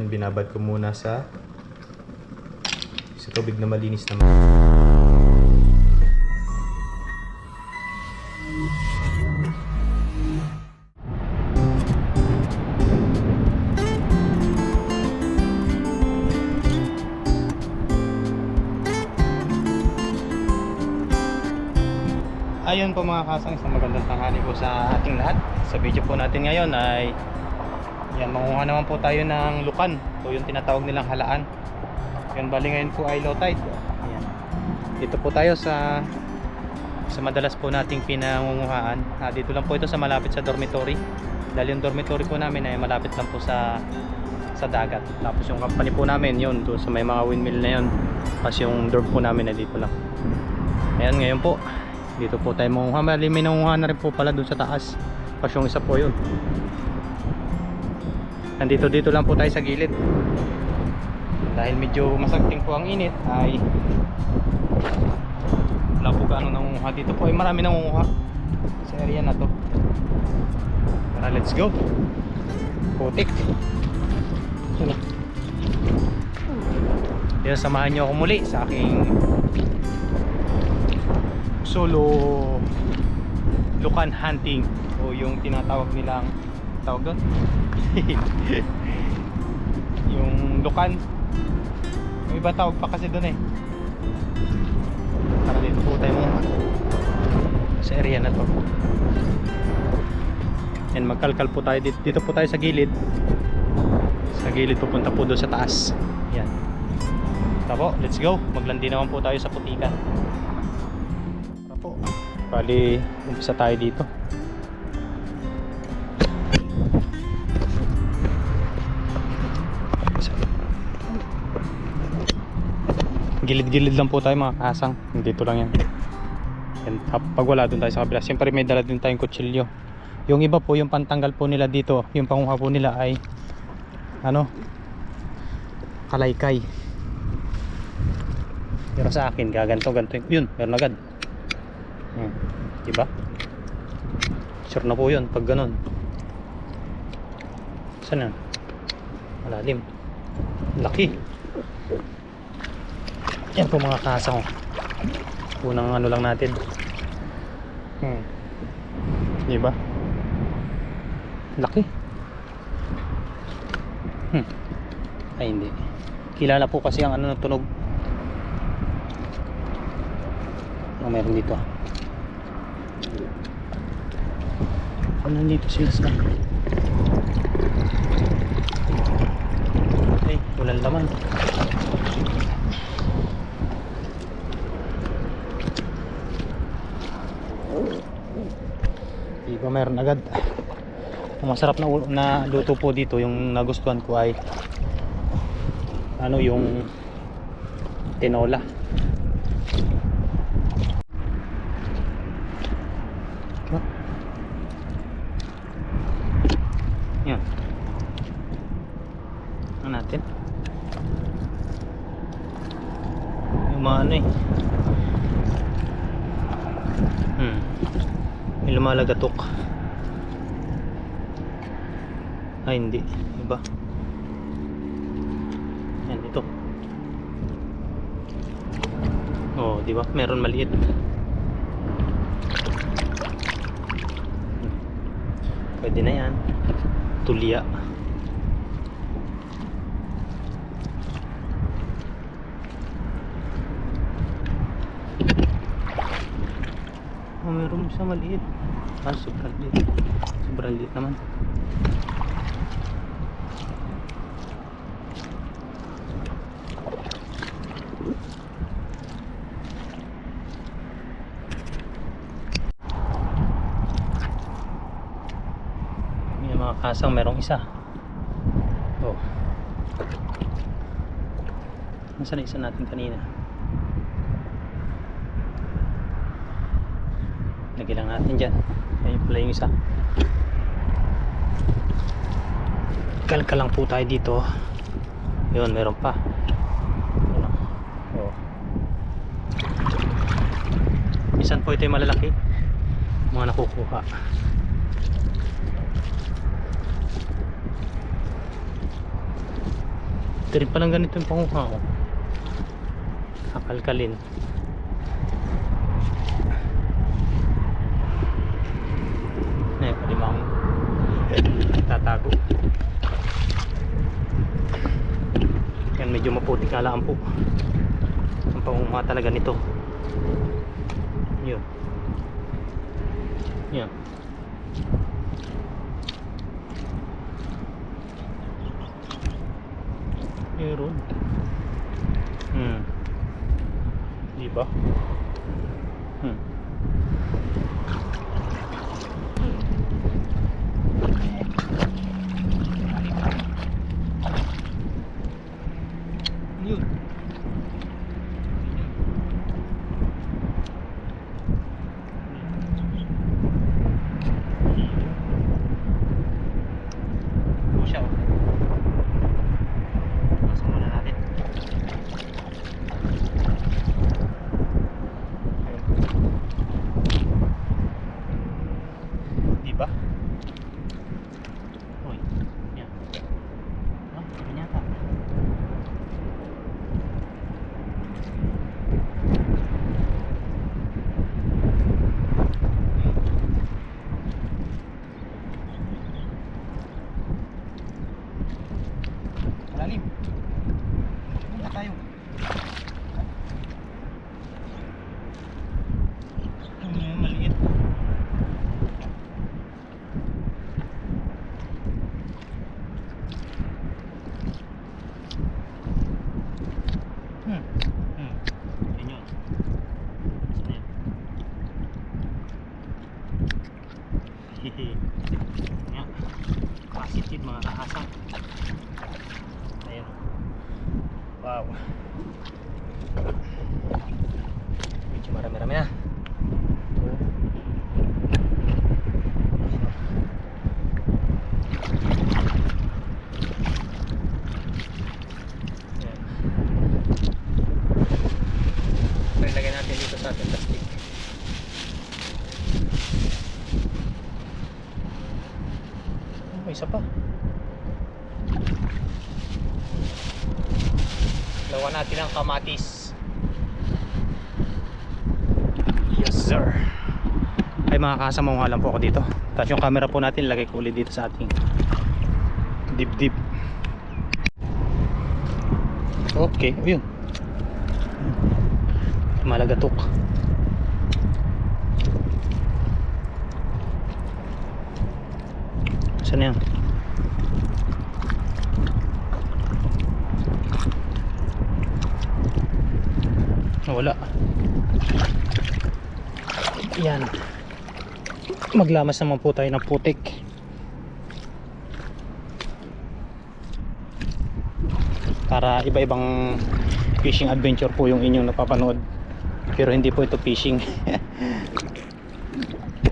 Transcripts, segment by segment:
Yan, binabad ko muna sa tubig na malinis naman. Ayun po mga kasang, isang magandang tanghali po sa ating lahat. Sa video po natin ngayon ay yan, mangunguha naman po tayo ng lukan. So yung tinatawag nilang halaan. Yan, bali ngayon po ay low tide. Ayan. Dito po tayo sa madalas po nating pinangunguhaan. Dito lang po ito sa malapit sa dormitory. Dahil yung dormitory po namin ay malapit lang po sa dagat. Tapos yung company po namin yun doon sa may mga windmill na yun. Tapos yung dorm po namin ay dito lang. Ayan, ngayon po dito po tayo mangunguha. May nangunguha na rin po pala doon sa taas. Tapos yung isa po yun. Nandito dito lang po tayo sa gilid. Dahil medyo masagting po ang init ay wala po gaano nangunguha. Dito po ay marami nangunguha sa area na to. Tara, let's go. Putik. Dito samahan nyo ako muli sa aking solo lukan hunting o yung tinatawag nilang tawag doon yung lukan, may iba tawag pa kasi doon eh. Para dito po tayo sa area na to. Yan, magkalkal po tayo dito po tayo sa gilid pupunta po doon sa taas. Yan, tabo, let's go. Maglandi naman po tayo sa putikan. Bali, umpisa tayo dito. Gilid-gilid lang po tayo mga kasang. Dito lang yan. Pag wala dun tayo sa kabila. Siyempre may dala din tayong kutsilyo. Yung iba po, yung pantanggal po nila dito, yung panguha po nila ay ano, kalaykay. Pero sa akin, gaganto. Yun, meron agad. Diba? Sure na po yun pag ganun. Saan yan? Malalim. Laki. Yan po mga kasang. Unang ano lang natin. Diba? Laki. Ay hindi. Kilala po kasi ang ano ng tunog. Meron dito. Nandito sila sa ay walang laman. Diba meron agad. Ang masarap na luto po dito, yung nagustuhan ko ay ano, yung tinola. Yan. Ano natin? Yung mga ano eh. May lumalagatok. Ay hindi. Iba. Yan, ito. Oh, di ba? Meron maliit. Pwede na yan. Tulya. Oh, meron isa maliit. Sobrang liit. Sobrang liit naman. May mga kasang merong isa. Oh. Nasaan na isa natin kanina? Lagyan lang natin dyan. Ayun pala yung isa. Kalka lang po tayo dito. Yun, meron pa. Ano? Oh. Minsan po ito yung malalaki. Mga nakukuha. Ito rin palang ganito yung panguha ko. Kakalkalin. Ayan, palimang tatago. Yan, medyo maputik nga lang po ang panguha talaga nito. Yun. Yan. Meron. Diba? Yun. Siya, oh. Pasok muna natin. Diba? Uy, yan. Oh, yan yata. Malalim. Muna tayo. Maliit. Yun yun. Saan yan? Hehe. Yan. Positive mga kahasang. Ayan. Wow. Medyo marami-rami na. Ilagay natin dito sa ating plastic. Oh, isa pa. Lawan natin ang kamatis. Yes sir. Ay mga kasama, mga lang po ako dito. Tapos yung camera po natin lagay ko ulit dito sa ating dibdib. Okay, ayun. Malagatok. Saan yan? Wala. Yan. Maglamas naman po tayo ng putik. Para iba-ibang fishing adventure po yung inyong napapanood. Pero hindi po ito fishing.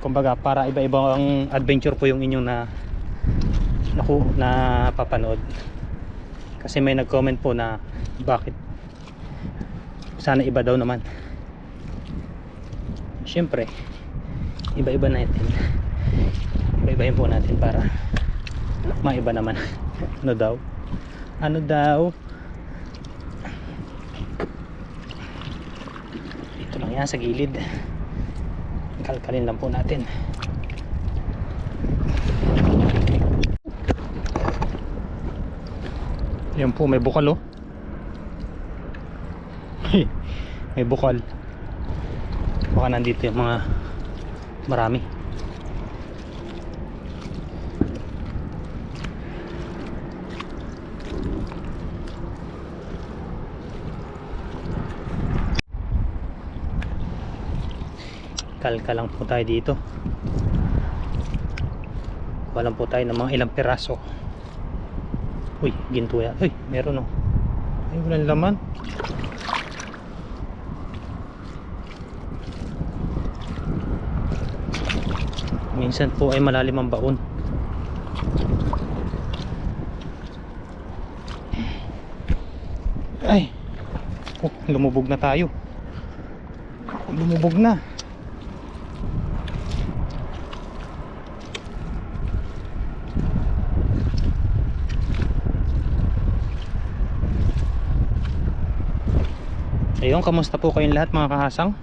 Kumbaga para iba-ibang adventure po yung inyong napapanood. Kasi may nag-comment po na bakit sana iba daw naman. Siyempre iba-iba natin. Iba-ibahin po natin para maiba naman. Ano daw? Ano daw? Dito lang yan sa gilid. Kalkalin lang po natin. Yan po, may bukal oh. May bukal. Baka nandito yung mga marami. Kalka lang po tayo dito. Walang po tayo ng mga ilang piraso. Uy, ginto yan. Uy, meron oh. Ay, walang laman. Minsan po ay malalim ang baon. Ay, oh, lumubog na tayo. Lumubog na. Ayun, kamusta po kayong lahat mga kahasang?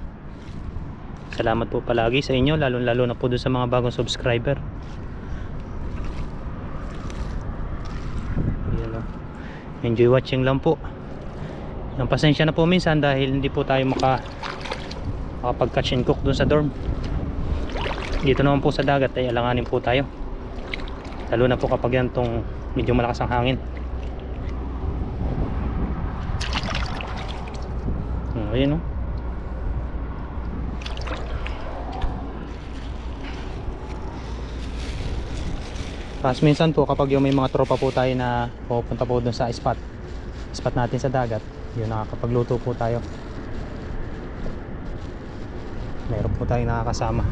Salamat po palagi sa inyo, lalo na po doon sa mga bagong subscriber. Ayan, oh. Enjoy watching lang po. Ang pasensya na po minsan dahil hindi po tayo makapag catch and cook doon sa dorm. Dito naman po sa dagat ay alanganin po tayo, lalo na po kapag yan tong medyo malakas ang hangin. Ayun, oh. Tapos minsan po kapag yung may mga tropa po tayo na pupunta po dun sa spot natin sa dagat, yun, nakakapagluto po tayo. Meron po tayong nakakasama.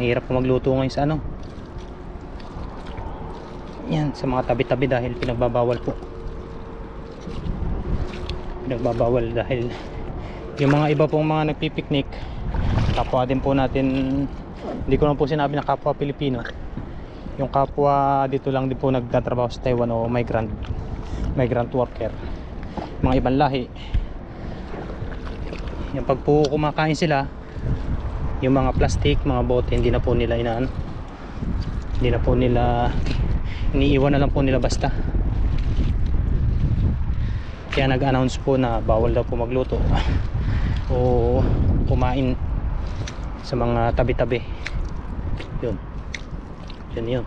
Mahirap po magluto ngayon sa ano, yan, sa mga tabi-tabi dahil pinagbabawal po. Pinagbabawal dahil yung mga iba pong mga nagpipiknik, kapwa din po natin, hindi ko lang po sinabi na kapwa Pilipino, yung kapwa dito lang din po nagtatrabaho sa Taiwan o migrant worker, mga ibang lahi. Yung pag po kumakain sila, yung mga plastic, mga bote, hindi na po nila inaan, hindi na po nila iniiwan, na lang po nila basta. Kaya nag-announce po na bawal daw po magluto o kumain sa mga tabi-tabi. Yun. Yun.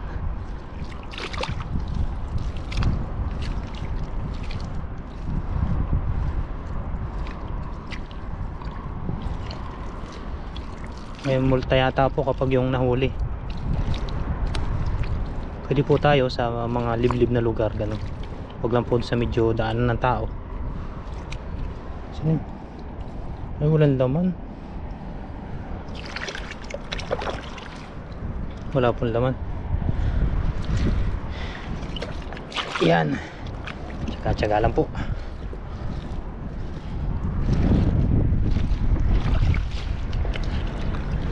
May multa yata po kapag yung nahuli. Pwede po tayo sa mga liblib na lugar, ganun. Huwag lang po sa medyo daanan ng tao. Sino? Ay, walang laman. Wala pong laman. Yan, tsaga-tsaga lang po.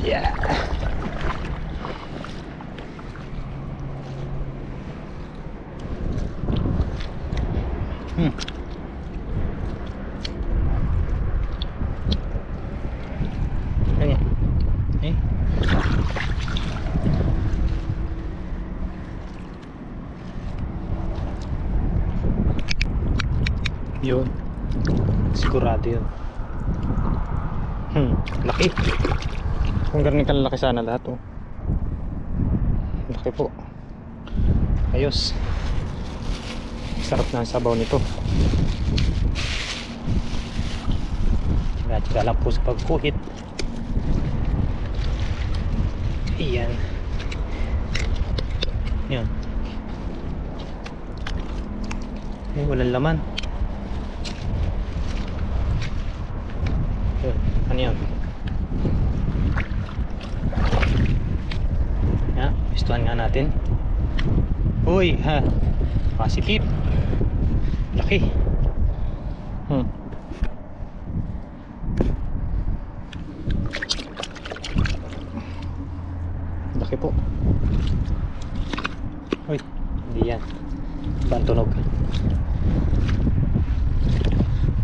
Yeah. Ayan. Eh. Yun, sigurado yun. Laki. Kung ganun kalalaki sana lahat, oh. Laki po. Ayos. Sarap na ang sabaw nito. Tsaga lang po sa pagkuhit. Iyan. Yan. Eh, walang laman. Yun, ano yan? Yan, pistuhan nga natin. Uy, ha, pasikip. Laki. Laki po. Uy, hindi yan. Ibang tunog.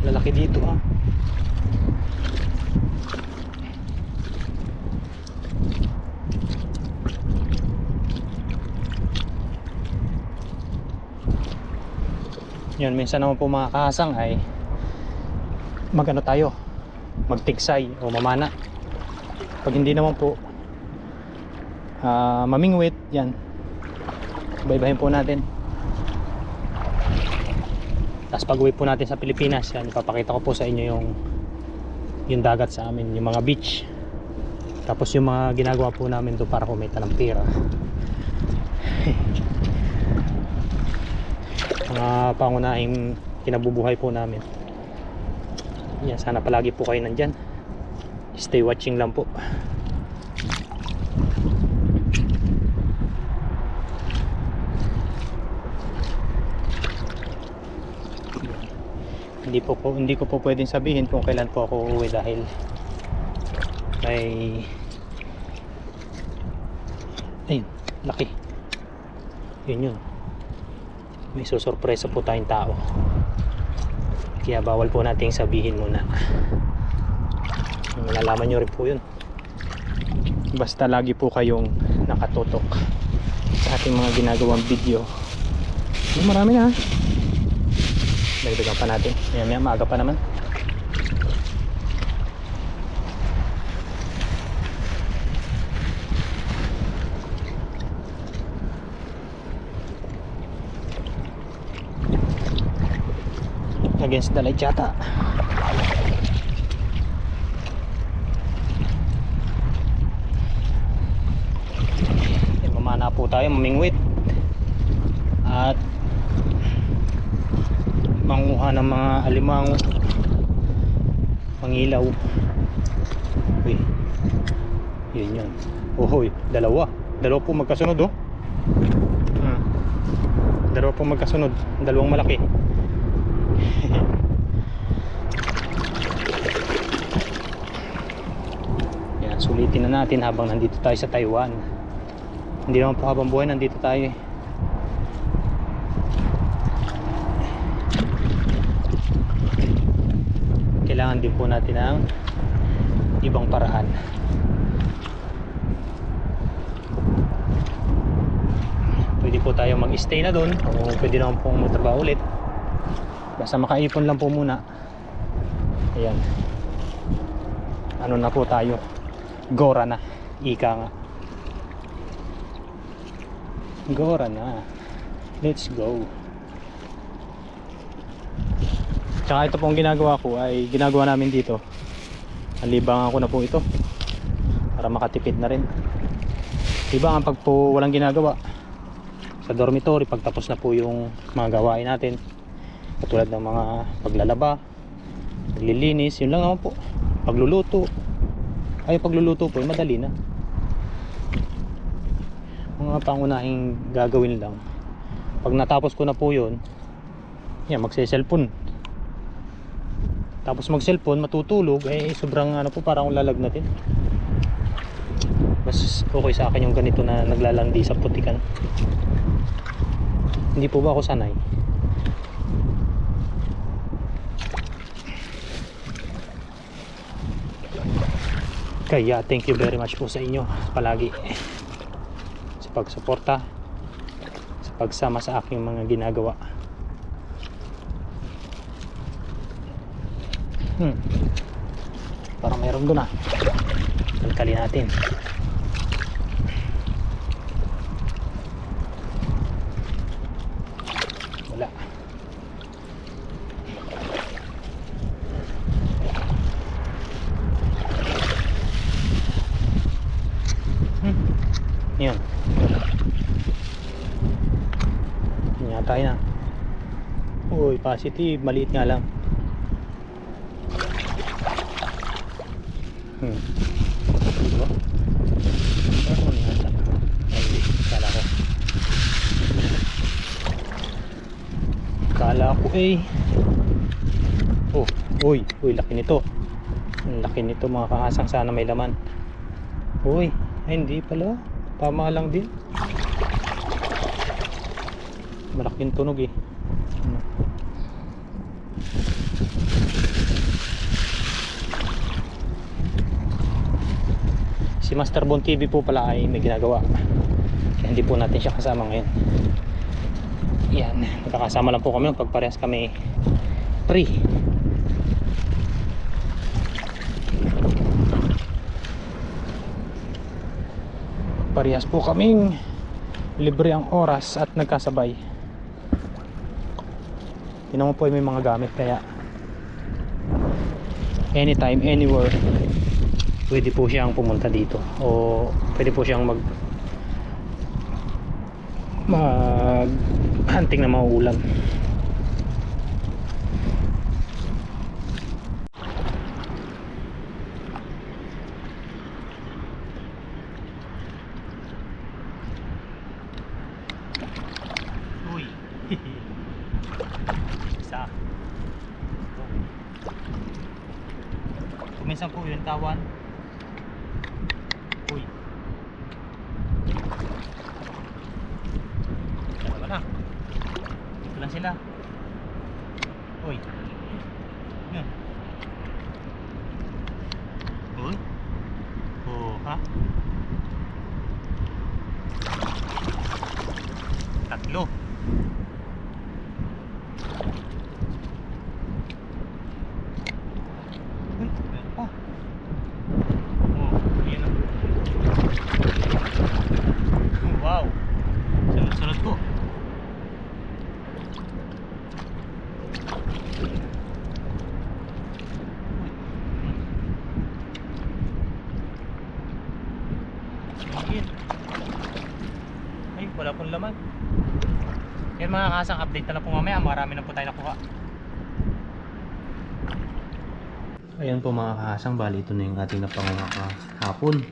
Lalaki dito, ah. Yun, minsan naman po mga kahasang ay magano tayo, magtiksay o mamana. Pag hindi naman po mamingwit, yan, iba-ibahin po natin. Tapos pag uwi po natin sa Pilipinas, yan, ipapakita ko po sa inyo yung dagat sa amin, yung mga beach. Tapos yung mga ginagawa po namin doon para kumita ng pera. Mga pangunahing kinabubuhay po namin. Yan, sana palagi po kayo nandyan. Stay watching lang po. Hindi ko po pwedeng sabihin kung kailan po ako uuwi dahil may ayun, laki. Yun. may susurpresa po tayong tao, kaya bawal po nating sabihin muna. Malalaman nyo rin po yun, basta lagi po kayong nakatutok sa ating mga ginagawang video. Marami na, dagdagan pa natin, maya maaga pa naman. Against the light yata. Mamana po tayo mamingwit at manguha ng mga alimango, pangilaw. Uy, yun yun. Ohoy, dalawa po magkasunod oh. Dalawa po magkasunod, dalawang malaki. Yan, sulitin na natin habang nandito tayo sa Taiwan. Hindi naman po habang buhay nandito tayo. Kailangan din po natin ng ibang paraan. Pwede po tayo mag-stay na doon o pwede naman pong magtrabaho ulit. Basta makaipon lang po muna. Ayan, ano na po tayo, Gora na, ika nga. Gora na, let's go. Tsaka ito pong ginagawa ko ay ginagawa namin dito, alibangan ko na po ito para makatipid na rin. Diba nga pag po walang ginagawa sa dormitory, pagtapos na po yung mga gawain natin, katulad ng mga paglalaba, paglilinis, yun lang naman po. Pagluluto, ay pagluluto po ay madali na. Mga pangunahing gagawin lang. Pag natapos ko na po yun, yan, magse-cellphone. Tapos mag-cellphone, matutulog, eh sobrang ano po, parang lalagnatin. Mas okay sa akin yung ganito na naglalandi sa putikan. Hindi po ba ako sanay? Kaya thank you very much po sa inyo palagi sa pagsuporta, sa pagsama sa aking mga ginagawa. Parang mayroon doon ah. Kalkali natin. Wala. Yun. Yun tayo na. Uy, positive. Maliit nga lang. Diba? Ano yata? Ay, kala ko. Kala ko eh. Oh, uy, laki nito. Laki nito mga kahasang, sana may laman. Uy, ay hindi pala. Tama lang din. Malaking tunog eh. Si Master Bon TV po pala ay may ginagawa. Kaya hindi po natin siya kasama ngayon. Yan, magkakasama lang po kami pag parehas kami free. Parehas po kaming libre ang oras at nagkasabay. Tingnan mo po, may mga gamit, kaya anytime, anywhere pwede po siyang pumunta dito o pwede po siyang mag hunting na mauulam. Isa. Kuminsan po yun, tawan. Uy. Dalawa na. Dito lang sila. Uy. Yan. Uy. Oh, ha? Tatlo. Uy, meron pa. Oh, yan o. Wow. Sunod-sunod po. Ayun. Ay, wala pong laman. Yan mga kasang, update na lang po mamaya. Marami na po tayo nakuha. Ayan po mga kasang, bali ito na yung ating napanguha kahapon.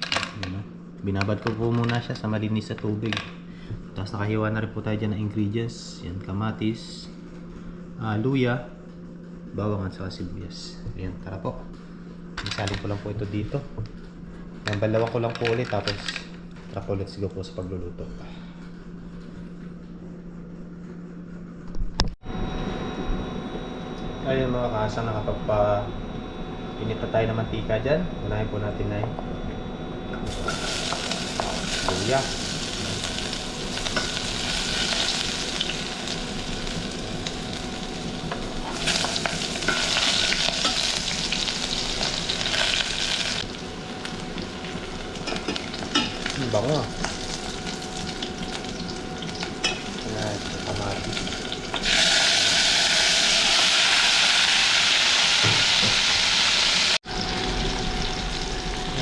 Binabad ko po muna siya sa malinis na tubig. Tapos nakahiwa na rin po tayo dyan ng ingredients. Yan, kamatis, luya, bawang at saka sibuyas. Ayan, tara po. Isalin ko lang po ito dito. Yan, balawan ko lang po ulit. Tapos tara po, let's go po sa pagluluto. Ayun mga kasang, init na tayo ng mantika dyan. Unahin po natin na yung luya. Bango ah. Ayan, kamatis.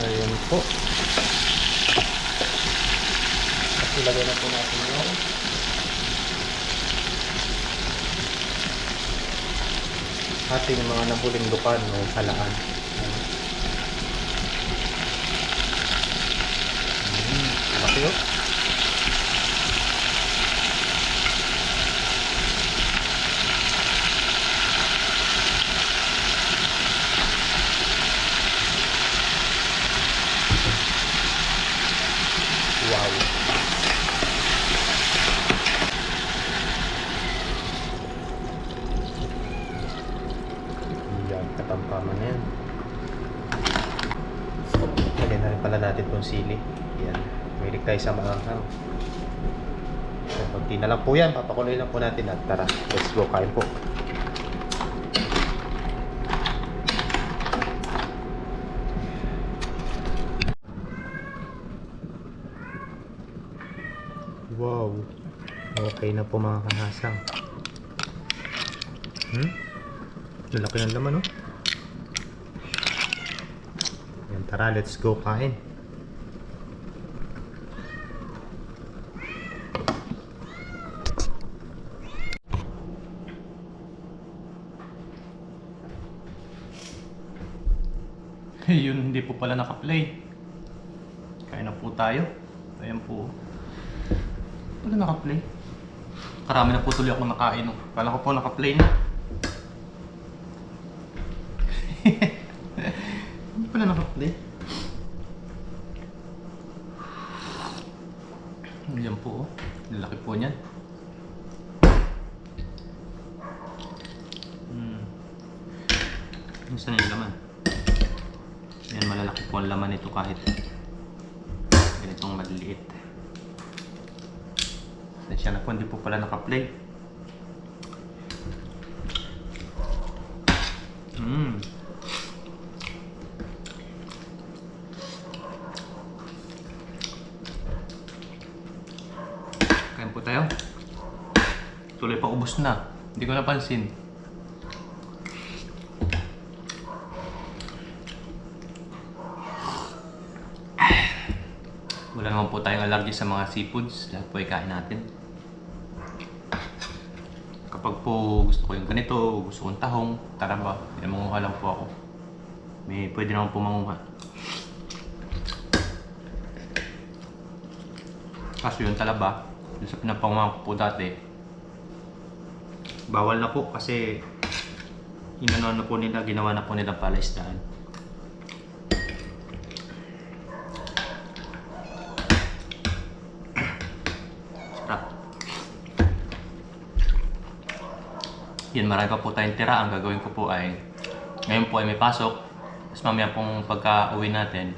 Ayan po. At ilagay na po natin yung ating mga nabuling lukan o halaan. Laki yun. Wow. Yan, katampaman na yan. Lagyan na rin pala natin itong sili. Yan. Mahilig tayo sa maanghang. So, konti na lang po yan. Papakuloy lang po natin at tara, let's go, kain po. Wow. Okay na po mga kahasang. Lalaki ng laman, oh. Yan, tara, let's go kain. Yun, hindi po pala naka-play. Kain na po tayo. Ayan po. Wala naka-play. Karami na po tuloy ako nakain. Kala ko po naka-play na. Hindi pala naka-play. Ayan po. Lalaki po niyan. Saan yung laman? Ayan, malalaki po ang laman nito kahit ganitong maliliit. Siya na po, hindi po pala naka-play. Kain po tayo. Tuloy pa, ubos na. Hindi ko napansin. Wala naman po tayong allergy sa mga seafoods. Lahat po ay kain natin. Kapag po gusto ko yung ganito, gusto kong tahong, tara ba, manguha lang po ako. May pwede naman po manguha. Kaso yung talaba, yung sa pinapanguha ko po dati, bawal na po kasi inano na po nila, ginawa na po nila palaisdaan. Sarap. Yun, marami pa po tayong tira. Ang gagawin ko po ay, ngayon po ay may pasok. Tapos mamaya pong pagka-uwi natin,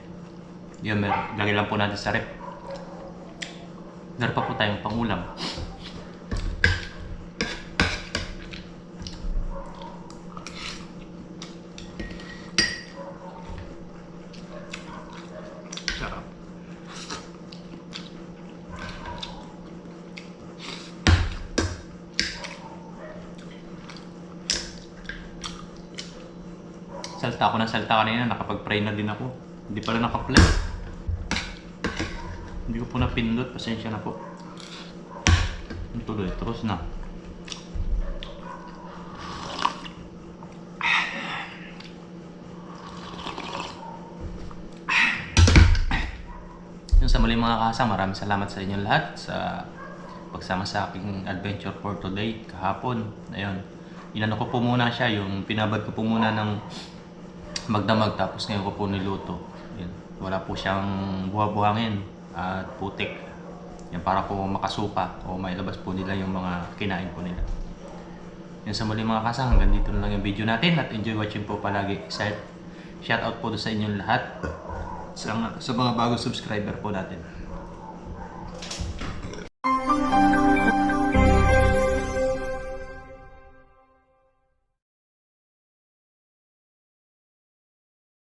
yun, lagay lang po natin sa rep. Meron pa po tayong pangulam. Sarap. Salta ako ng salta kanina, nakapag-pray na din ako. Hindi pala naka-play. Hindi ko po napindot, pasensya na po. Tuloy, terus na. Yung sa muli mga kasang, maraming salamat sa inyong lahat sa pagsama sa aking adventure for today, kahapon. Ayun, inano ko po muna siya, yung pinabad ko po muna ng magdamag tapos ngayon ko po niluto. Yan. Wala po siyang buha-buhangin at putik. Yan, para po makasupa o mailabas po nila yung mga kinain po nila. Yan, sa muli mga kasang, hanggang dito na lang yung video natin at enjoy watching po palagi. Shout out po sa inyong lahat sa mga bagong subscriber po natin.